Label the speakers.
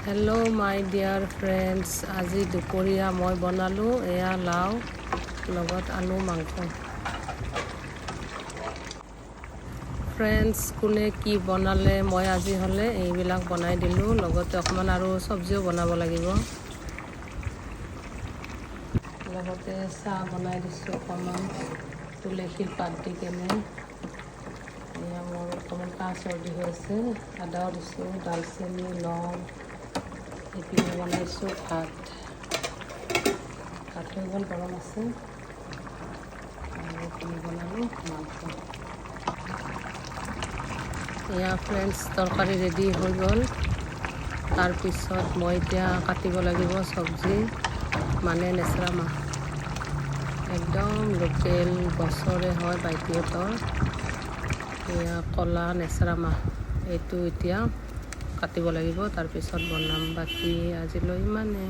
Speaker 1: Hello' মাই dear friends, আজি দুপৰীয়া মই বনালোঁ এয়া লাও লগত আলু মাংস। ফ্ৰেণ্ডছ, কোনে কি বনালে? মই আজি হ'লে এইবিলাক বনাই দিলোঁ, লগতে অকণমান আৰু চব্জিও বনাব লাগিব। লগতে চাহ বনাই দিছোঁ অকণমান তুলসীৰ পাত দি কেনে। এয়া মোৰ অকণমান কাহ চৰ্দি হৈ আছে, আদাও দিছোঁ, দালচেনি, লং, এইপিনে বনাইছোঁ ভাত হৈ গ'ল, গৰম আছে। আৰু এইপিনে বনালোঁ মাংস। এয়া ফ্ৰেণ্ডছ, তৰকাৰী ৰেডি হৈ গ'ল। তাৰপিছত মই এতিয়া কাটিব লাগিব চব্জি, মানে নেচেৰা মাহ। একদম লোকেল গছৰে হয় বাইটিহঁতৰ। এয়া ক'লা নেচেৰা মাহ, এইটো এতিয়া কাটিব লাগিব, তাৰপিছত বনাম। বাকী আজিলৈ ইমানে।